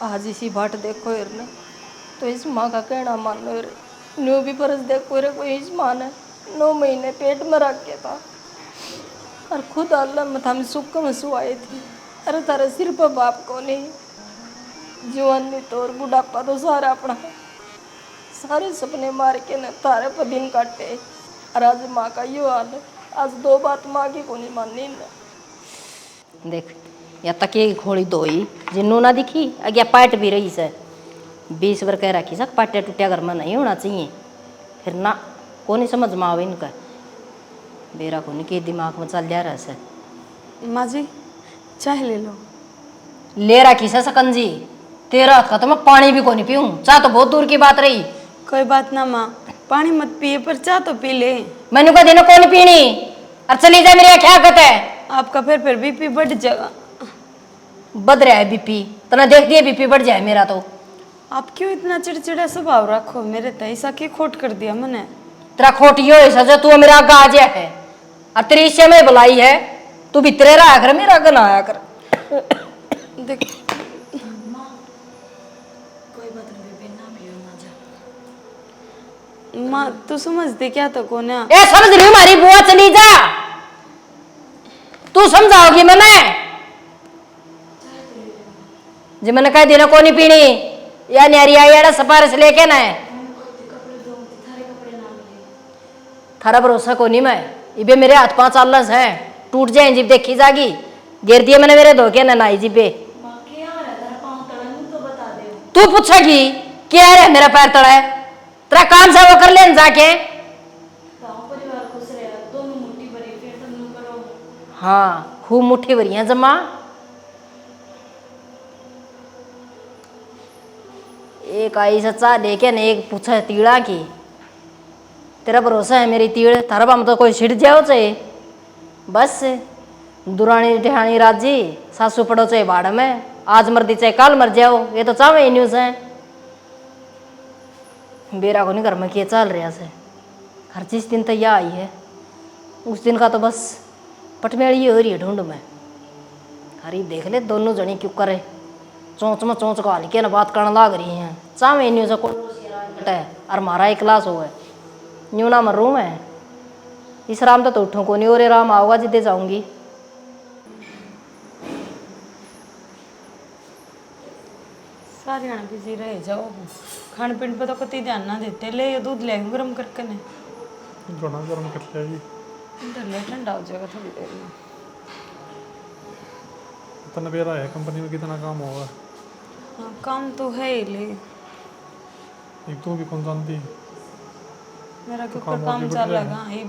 आज इसी बाट देखो यार ने तो इस माँ का कहना मान लो न्यू भी फर्ज देखो रे कोई इस माँ ने 9 महीने पेट में रख के था और खुद अल्लाह में हम सुख में सुआई थी। अरे तारे सिर पर बाप को नहीं जवानी तो और बुढ़ापा तो सारा अपना सारे सपने मार के न तारे पर दिन काटे और आज माँ का यो हाल है। आज 2 बात माँ की को नहीं माननी न देख या तक ये घोड़ी धोई जिन्नू ना दिखी अगे पाट भी रही से 20 बार कह रखी सक पाटे टूटिया घर में नहीं होना चाहिए फिर ना को नहीं समझ में आवे इनका बेरा को नहीं के दिमाग में चल जा रहा से। माँ जी चाय ले लो। ले रखी से सकंजी तेरा हाथ का तो मैं पानी भी को नहीं पीऊँ, चाह तो बहुत दूर की बात रही। कोई बात ना माँ, पानी मत पिए पर चाय तो पी ले। मैंने कहा देना कौन पीनी और चली जाए मेरी क्या कहते है आपका फिर बीपी बढ़ जाएगा। बद रहा है बीपी तना देख दिए बीपी बढ़ जाए मेरा तो। आप क्यों इतना चिड़चिड़ा स्वभाव रखो? मेरे तो ऐसा की खोट कर दिया मैंने। तेरा खोटियो ऐसा जो तू मेरा आगा आ जाए है और तेरी इससे मैं बुलाई है तू भीतरे रहा कर मेरा आगे ना आया कर। देख माँ तू समझती क्या तो कौन है? ए समझ रही हूँ हमारी बुआ चली जा तू समझाओगी मैंने जी मैंने कह देना कौन नहीं पीनी या न्यारी आई सफारिश लेके ना थारा भरोसा को नहीं मैं इबे मेरे हाथ 5 आलस है टूट जाए जीप देखी जागी गिर दिए मैंने मेरे धोखे ना नाई जीपे तू पूछेगी क्या है मेरा पैर तड़ा है तेरा काम से वो कर ले जाके हाँ खूब मुट्ठी भरी है जमा। एक आई सच्चा लेके न एक पूछा तीड़ा की। तेरा भरोसा है मेरी तीड़, थारा बाम तो कोई छिड़ जाओ चाहे बस। दुरानी ढिहानी राजी, सासू पड़ो चाहे बाड़ में, आज मर दी चाहे कल मर जाओ, ये तो चावे न्यूज है। बेरा को नहीं घर में किए चल रहा से, हर चीज दिन तो यह आई है। उस दिन का तो बस पटमेड़ी हो रही है ढूंढ में। हरी देख ले दोनों जनी क्यों करे, चोंच में चोंच को हल्के न बात करने लाग रही हैं। चावे न्यूज है और मारा एक क्लास हो है न्यू ना मर रूम है। इस राम तो उठूँ को नहीं, और राम आओगा जिद्दे जाऊंगी। सारे जने बिजी रह जाओ, खाने पीने पे तो कति ध्यान ना देते। ले ये दूध ले गरम करके ने घना गर्म कर लिया जी। इधर ले ठंडा हो जाएगा थोड़ी देर में। इतना बेरा है कंपनी में, कितना काम होगा। हाँ काम तो है ही ले, एक तो भी कौन जानती। मेरा के काम ऊपर और काम भी बढ़ चल रहा लगा ये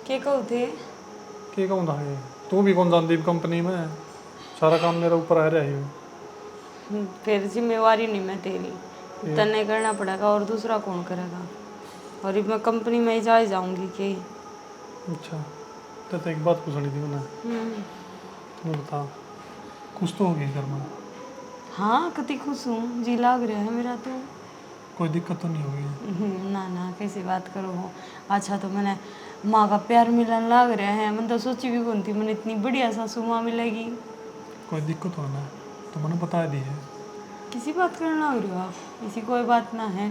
के कहू थे। के कौन है तू भी कौन जानती कंपनी में, सारा काम मेरे ऊपर आ रहा है। फिर जिम्मेवारी नहीं मैं तेरी, तने करना पड़ेगा और दूसरा कौन करेगा। और मैं कंपनी में ही जाऊंगी कि। अच्छा तो एक बात पूछनी थी मैंने, तुम्हें बता कुछ तो होगी घर में। हाँ कति खुश हूँ, जी लाग रहा है मेरा तो। कोई दिक्कत तो नहीं होगी। ना ना कैसी बात करो हो। अच्छा तो मैंने माँ का प्यार मिलन लाग रहा है, मैंने तो सोची भी कौन थी मैंने इतनी बढ़िया सासू माँ मिलेगी। कोई दिक्कत हो ना तो मैंने बता दी है। किसी बात करने लग रहे हो आप, इसी कोई बात ना है।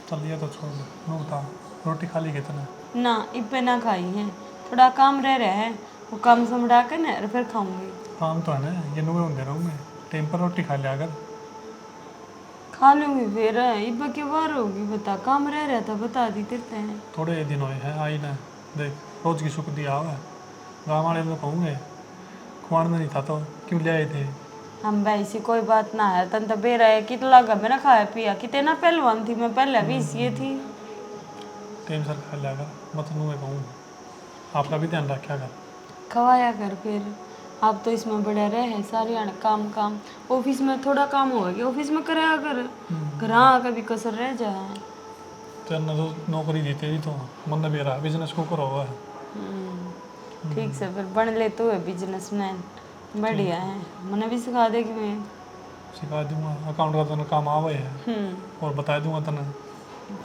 चल ये तो छोड़ दे, मैं बता रोटी खा ली कितना। ना इब्बे ना खाई है, थोड़ा काम रह रहा है, वो काम समझा कर ना फिर खाऊंगी। काम तो है ना, ये नुए होंगे रहूँ मैं टाइम पर रोटी खा लिया अगर। खा लूंगी फिर, इब्बा के बार होगी बता, काम रह रहा था बता दी देते हैं। थोड़े दिन हुए हैं आई ना, देख रोज की सुख दिया हुआ है। गाँव वाले तो कहूँगे खुआन में नहीं था तो क्यों ले आए थे। हम भाई सी कोई बात ना है, तन तो बेरा है कि लगा मेरा खाया पिया कितने पहलवान थी मैं, पहले भी इसी थी। टाइम सर खा लिया कर, मैं तो नुए कहूँ आपका भी ध्यान रखा कर। खवाया कर फिर, आप तो इसमें बड़े रहे सारे आने काम काम। ऑफिस में थोड़ा काम होगा कि ऑफिस में कराया कर, घर कभी कसर रह जाए। तेरना तो नौकरी दी तेरी तो मन भी रहा बिजनेस को करो हुआ है। ठीक से फिर बन ले तो है बिजनेसमैन, बढ़िया है। मैंने भी सिखा देगी मैं। सिखा दूंगा, अकाउंट का तने काम आवे है और बता दूंगा तने।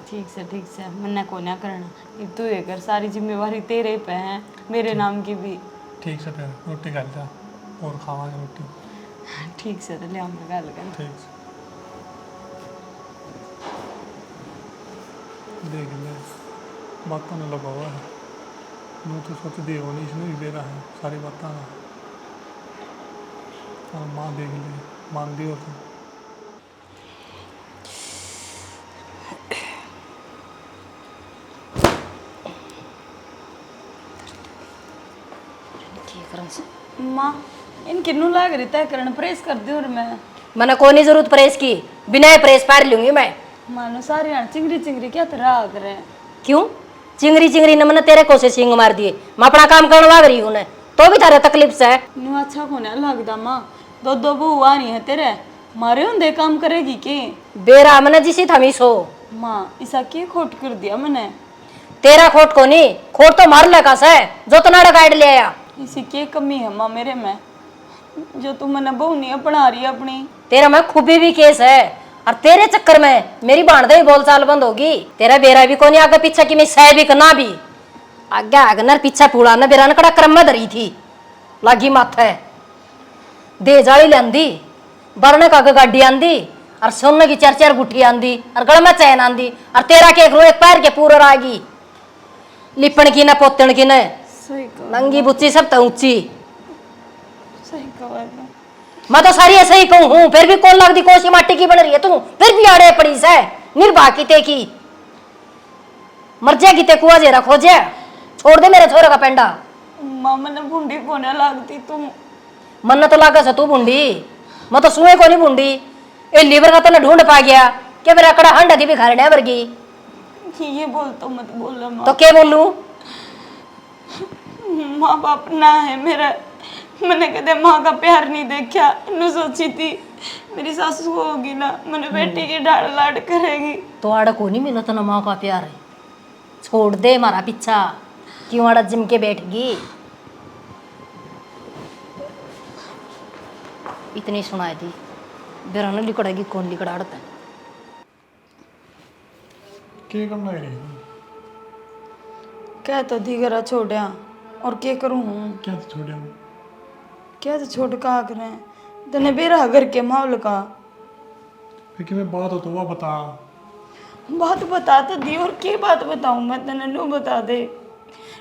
ठीक से मैंने को ना करना, अब तू ये कर, सारी जिम्मेवारी तेरे पे है, मेरे नाम की भी। ठीक से फिर रोटी खा लिया और खावांगे रोटी। ठीक से तो ले हम गल कर। ठीक से देख ले बात नहीं लगा हुआ है, मैं तो सोच दी होनी इसमें भी बेरा है सारी बातें। और माँ देख ले मान दियो तो। माँ इनके नु लाग रही तय करन प्रेस कर दूं और मैंने कोई जरूरत प्रेस की, बिना प्रेस पार लूंगी मैं। मानो सारे यहाँ चिंगरी चिंगरी क्या तरह आ करे। क्यों चिंगरी चिंगरी ने मैंने तेरे को से सिंग मार दिए, मैं अपना काम करने लग रही हूँ ने, तो भी तारे तकलीफ से है। नु अच्छा कोने लगदा माँ, दो दो बहू आ रही है तेरे, मारे होंदे काम करेगी के। बेरा मैंने जिसी थमी सो माँ इसा के खोट कर दिया मैंने। तेरा खोट को नहीं, खोट तो मार लगा से जो तनाड़ा गाइड ले आया। इसी के कमी है माँ मेरे में, जो तू मैंने बहू नहीं अपना रही अपनी। तेरा मैं खूबी भी केस है, और तेरे चक्कर में मेरी बाणदे बोलचाल बंद होगी। तेरा बेरा भी कोनी आगे पीछे की मैं सह भी करना भी आगे आगे नर पीछे पूड़ा न बेरा कड़ा क्रम में धरी थी लागी माथे दे जाली लेंदी बरने का गाड़ी आंदी और सोने की चार चार गुठी आंदी और गल में चैन आंदी, और तेरा के एक पैर के पूरा रागी लिपण की न पोतण की न सही कहा, नंगी बुच्ची सब तो ऊंची। सही कहा। मैं तो सारी ऐसे ही कहूँ हूँ, फिर भी कौन लगती कोसी माटी की बन रही है तू, फिर भी आड़े पड़ी से निर्भा की ते की मर जाएगी ते कुआ जेरा खोजे, छोड़ दे मेरे छोरे का पेंडा। माँ मैंने बूंदी कोने लगती तुम। मन तो लागा से तू बूंदी, मैं तो सुए को नहीं बूंदी। ए लीवर का तने ढूंढ पा गया क्या मेरा कड़ा हंडा थी भी खाने वर्गी। ये बोल तो मत बोल माँ। तो क्या बोलूं माँ बाप ना है मेरा, मैंने कदे माँ का प्यार नहीं देखा। नु सोची थी मेरी सासू होगी ना, मैंने बेटी की डाल लाड करेगी। तो आड़ा को नहीं मिला तो ना माँ का प्यार है। छोड़ दे हमारा पीछा, क्यों आड़ा जिम के बैठगी। इतनी सुनाई थी बेराना लिकड़ेगी, कौन लिकड़ाड़ता है। क्या करना है? क्या तो दीगरा छोड़ा और क्या करूँ? क्या तो छोड़े हम? क्या तो छोड़ का करें, तने बेरा घर के माहौल का फिर कि मैं बात हो तो वह बता। बात बता तो दी, और क्या बात बताऊं मैं तने? नू बता दे।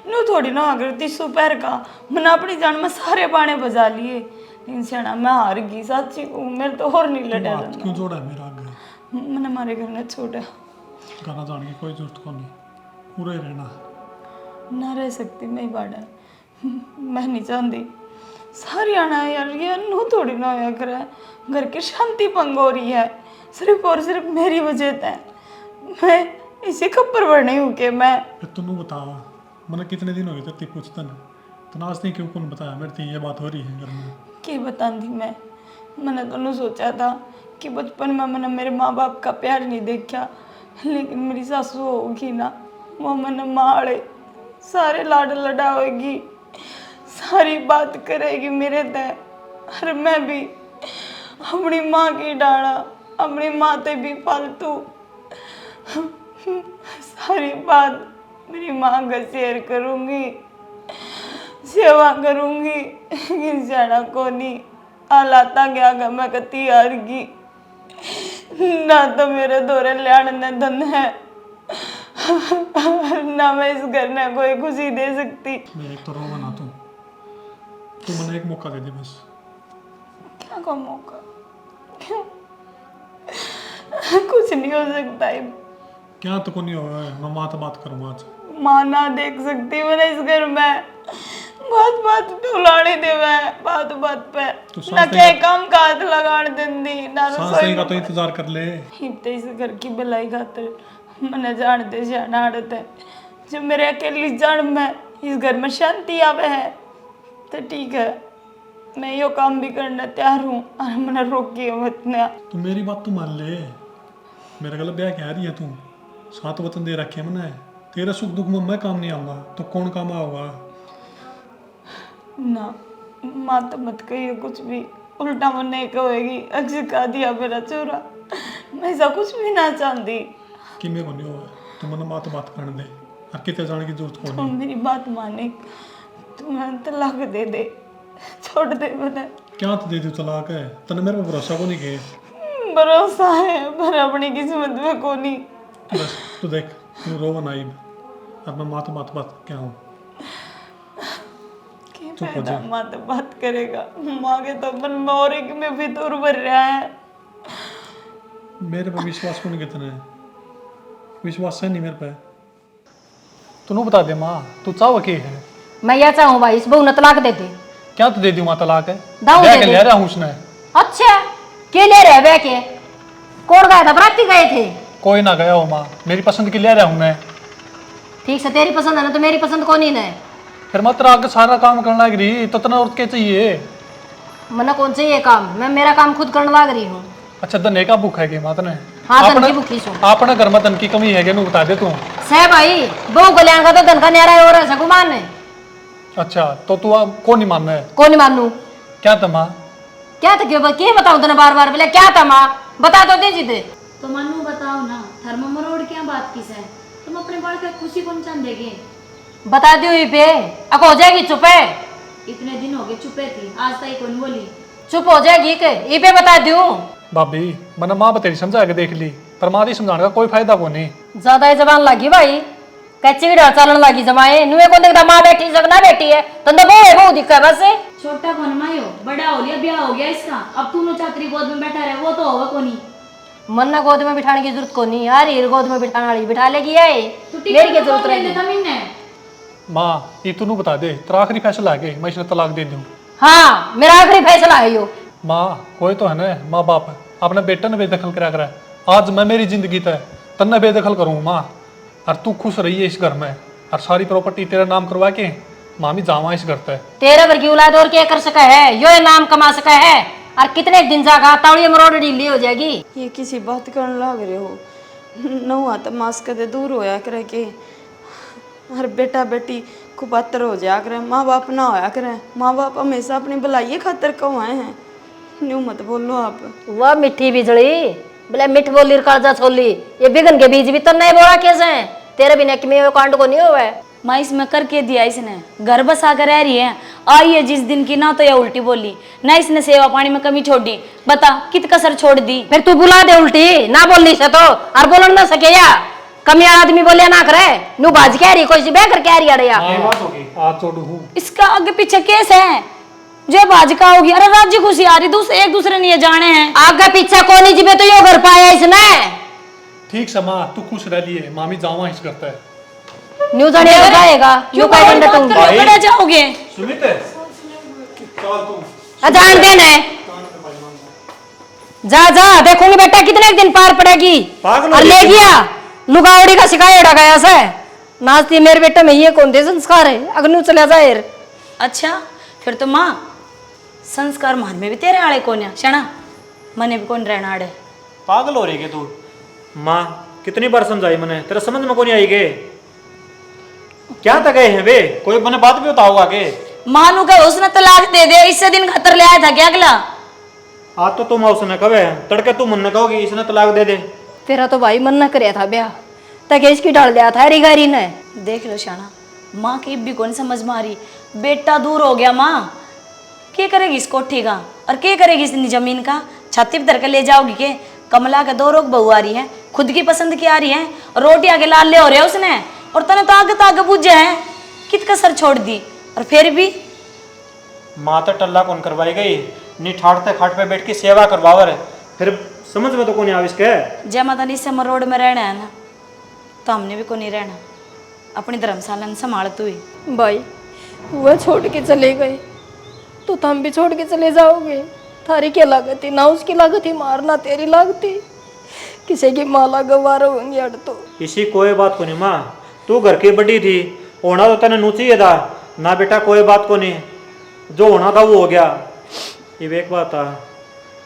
नू थोड़ी ना अगर 300 पैर का मैंने अपनी जान में सारे बाणे बजा लिए। इंसान मैं हार गई सच्ची को, मेरे तो और नहीं लड़ा बात क्यों जोड़ा है मेरा आगे? मैंने हमारे घर में छोड़ा। गाना जाने की कोई जरूरत को नहीं, पूरा ही रहना। ना रह सकती मैं बाड़ा, मैं नहीं चाहती सारी आना यार। ये नू थोड़ी ना होया करे, घर की शांति भंग हो रही है सिर्फ और सिर्फ मेरी वजह से। मैं इसी खप्पर पर नहीं हूँ कि मैं फिर तू बता, मैंने कितने दिन हो गए तेरे पूछता ना, तो आज नहीं क्यों कौन बताया मेरे ये बात हो रही है घर में? क्या बताती मैंने तो सोचा था कि बचपन में मैंने मेरे माँ बाप का प्यार नहीं देखा, लेकिन मेरी सासू होगी ना, वो मैंने माड़े सारे लाड लड़ाएगी, सारी बात करेगी मेरे तय। और मैं भी अपनी माँ की डाड़ा, अपनी माँ ते भी फालतू सारी बात मेरी माँ का शेयर करूँगी, सेवा करूँगी। इंसाना को नहीं आलाता गया गा, मैं कती हार गई ना, तो मेरे दौरे लियान ने धन है ना मैं इस घर ने कोई खुशी दे सकती। मैं एक तो रो बना तू मैंने एक मौका दे दे बस। क्या का मौका? क्यों? कुछ नहीं हो सकता है। क्या तो को नहीं होगा, मैं माँ तो बात करूँगा आज। माँ ना देख सकती मैंने इस घर में, बात बात पे उलाने दे, मैं बात बात पे तो ना क्या काम का हाथ लगाने देंदी ना सांस लेने का तो इंतजार कर ले। हिपते इस घर की भलाई खातिर मैंने जान दे जाना आदत है। जब मेरे अकेली जान में इस घर में शांति आवे है तो ठीक है, मैं यो काम भी करने तैयार हूँ और मैंने रोकी मत ना। तू मेरी बात तो मान ले, मेरे गलत ब्याह कह रही है तू, 7 वतन दे रखे मैंने, तेरा सुख दुख में मैं काम नहीं आऊँगा तो कौन काम आऊँगा? ना माँ तो मत कहिए कुछ भी, उल्टा मन नहीं कहेगी अक्सर का दिया मेरा चोरा, मैं ऐसा कुछ भी ना चाहती। कि मैं को नहीं होगा तो मैंने माँ तो बात करने दे, और कितने जाने की जरूरत को तो नहीं। मेरी बात माने, तू मैं तलाक दे दे, छोड़ दे मैंने। क्या तो दे दू तलाक है, तने मेरे पे भरोसा को नहीं किए। भरोसा है पर अपनी किस्मत में को नहीं। बस तू देख, तू रो बनाई, अब मैं माँ तो बात क्या हूँ। क्या फायदा माँ तो बात करेगा, माँ के तो अपन में और एक में भी तो भर रहा है। मेरे पे विश्वास को नहीं कितने, विश्वास है नहीं मेरे पे। तू बता दे माँ, तू चाहो की है? मैं यह चाहूँ भाई इस बहू ने तलाक दे दे। क्या तो दे दी माँ तलाक है? दाऊ ब्याह दे के दे। ले रहा हूँ उसने। अच्छा के ले रहे बे के? कौन गया था? बराती गए थे? कोई ना गया हो माँ, मेरी पसंद की ले रहा हूँ मैं। ठीक से तेरी पसंद है ना, तो मेरी पसंद कौन ही ना है। फिर मत आगे सारा काम करना लग रही तो तना और क्या चाहिए? मना कौन चाहिए काम, मैं मेरा काम खुद करने लग रही हूँ। अच्छा धन का भूख है कि माँ तने? हाँ धन की भूखी सो। अपने घर में धन की कमी है कि बता दे तू। सह भाई बहू कल्याण का तो धन का न्यारा हो रहा है सगुमान है। अच्छा तो तू कौन नहीं मानना है? कौन नहीं मानू? क्या था माँ? क्या था? क्यों बताऊँ तेने बार बार बोले क्या था माँ? बता तो दे जीते। तो मनु बताओ ना, थर्मो मरोड़ क्या बात किस है? तुम अपने बाल का खुशी कौन चांदेगे? बता दियो ही पे अब हो जाएगी चुप है। इतने दिन हो गए चुपे थी, आज तक कौन बोली? चुप हो जाएगी के ई पे बता दियो। भाभी मैंने माँ बतेरी समझा के देख ली, पर माँ दी समझाने का कोई फायदा को नहीं। ज्यादा ही जबान लगी भाई, कच्ची गिड़ा चलन लगी जमाए नुए को देखता माँ बैठी सकना बैठी है तंदे बहु दिक्कत बस। छोटा कौन मायो, बड़ा हो लिया, ब्याह हो गया इसका, अब तू चातरी गोद में बैठा रहे, वो तो होगा कोनी। मन ना गोद में बिठाने की जरूरत को नहीं यार, ये गोद में बिठाने वाली बिठा लेगी है, मेरी क्या जरूरत रहेगी? माँ ये तू बता दे, तेरा आखिरी फैसला है कि मैं इसने तलाक दे दूँ? हाँ मेरा आखिरी फैसला है यो। माँ कोई तो है ना माँ बाप अपने बेटे ने बेदखल करा कर, आज मैं मेरी जिंदगी तय तन्ने बेदखल करूँ माँ, और तू खुश रही है इस घर में, और सारी प्रॉपर्टी तेरा नाम करवा के मामी जावाइश करता है। तेरे वर्गी औलाद और क्या कर सका है, यो ये नाम कमा सका है। और कितने दिन जागा तावड़ी मरोड़ ढीली हो जाएगी। ये किसी बात करने लग रहे हो, नहुआ तो मास कदे दूर होया करे के, हर बेटा बेटी कुपात्र हो जाया करे, माँ बाप ना होया करे। माँ बाप हमेशा अपनी भलाई खातर कमाए हैं। न्यू मत बोलो आप। वह मिठी बिजली बोले मिठ बोली कालजा छोली, ये बिगन के बीज भी तो नहीं बोला कैसे तेरे बिना कि मैं कांड को नहीं हुआ है। माँ इसमें करके दिया इसने, घर बसा कर रह रही है, आई है जिस दिन की ना तो यह उल्टी बोली ना, इसने सेवा पानी में कमी छोड़ दी। बता कित कसर छोड़ दी। फिर तू बुला दे उल्टी ना बोलनी से तो, और बोलन ना सके या कमी आदमी बोले ना करे नू बाज कह रही कोई सी बह कर कह रही अड़िया। आज तो हूँ इसका आगे पीछे केस है, जो भाजका होगी। अरे राज्य खुशी आ रही, दूसरे एक दूसरे ने ये जाने हैं। आगे पीछे कोनी जिबे तो यो घर पाया इसने। ठीक से माँ तू खुश रह लिए, मामी जावाइश करता है। न्यू जाने जाएगा न्यू का बंदा तुम बड़ा जाओगे। सुमित चल तू जान देने जा जा देखूंगी बेटा कितने दिन पार पड़ेगी। पागल हो और ले गई। गया लुगावड़ी का शिकायत गया से नाचती मेरे बेटे में ये कौन दे संस्कार है अग्नि चला जाए। अच्छा फिर तो माँ संस्कार मान में भी तेरे आड़े कौन है क्षणा, मने भी कौन रहना आड़े। पागल हो रही है तू। माँ कितनी बार समझाई मैंने, तेरे समझ में कौन आई गे। क्या तक गए हैं वे, कोई मैंने बात भी बताओ आगे। मानू का उसने तलाक दे दे, इससे दिन खातर ले आया था क्या अगला। आज तो तुम उसने कहे तड़के तू मन कहोगी इसने तलाक दे दे। तेरा तो भाई मन न कराया था ब्याह तक इसकी डाल दिया था रिगारी ने। देख लो शाना, माँ की भी कौन समझ में आ रही, बेटा दूर हो गया। माँ क्या करेगी इस कोठी का और क्या करेगी इस जमीन का, छाती पर धर के ले जाओगी के। कमला के 2 रोग बहू आ रही है, खुद की पसंद की आ रही है, और रोटी आगे लाल ले हो रहे उसने, और तने तागे बुझे है, कित कसर छोड़ दी। और फिर भी माँ तो टल्ला कौन करवाई गई, नी ठाटते खाट पे बैठ के सेवा करवावर, फिर समझ में तो कौन आविश के। जय माता दी से रोड में रहना है ना, तो हमने भी को नहीं रहना। अपनी धर्मशाला ने संभाल तू ही। भाई वह छोड़ के चले गए तो तुम भी छोड़ के चले जाओगे। थारी क्या लागत थी, ना उसकी लागत थी मारना तेरी लागती, किसी की माला गवार होंगी अड़ तो। इसी कोई बात को नहीं माँ, तू घर की बड़ी थी, होना तो तेने नूची था ना बेटा, कोई बात को नहीं, जो होना था वो हो गया। ये एक बात था,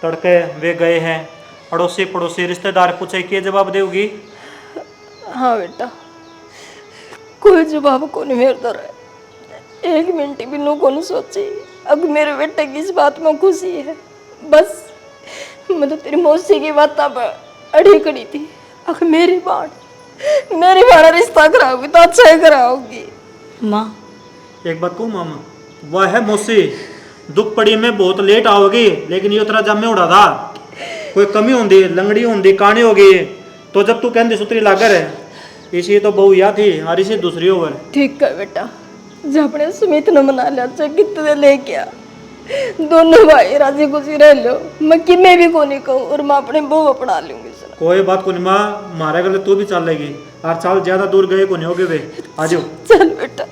तड़के वे गए हैं, अड़ोसी पड़ोसी रिश्तेदार पूछे क्या जवाब देगी। हाँ बेटा कोई जवाब को नहीं मेरे तरह, 1 मिनट भी नो को सोची। अब मेरे बेटे की इस बात में खुशी है बस। मैं तो तेरी मौसी की बात पर अड़ी खड़ी थी, अब मेरी बाण रिश्ता कराओगी तो अच्छा ही कराओगी। माँ एक बात कहूँ मामा, वह है मौसी, दुख पड़ी में बहुत लेट आओगी, लेकिन ये उतरा जब में उड़ा था, कोई कमी होंगी लंगड़ी होंगी कानी होगी, तो जब तू कहती सुतरी लागर है, इसी तो बहू या थी और इसी दूसरी ओवर। ठीक है बेटा, जब अपने सुमित ने मना लिया चाहे कितने ले गया, दोनों भाई राजी खुशी रह लो। मैं कि मैं भी को नहीं कहूँ और मैं अपने बहू अपना लूंगी। कोई बात को नहीं माँ, मारे गले तू भी चल लेगी, और चाल ज्यादा दूर गए को नहीं होगे वे। आ जाओ चल बेटा।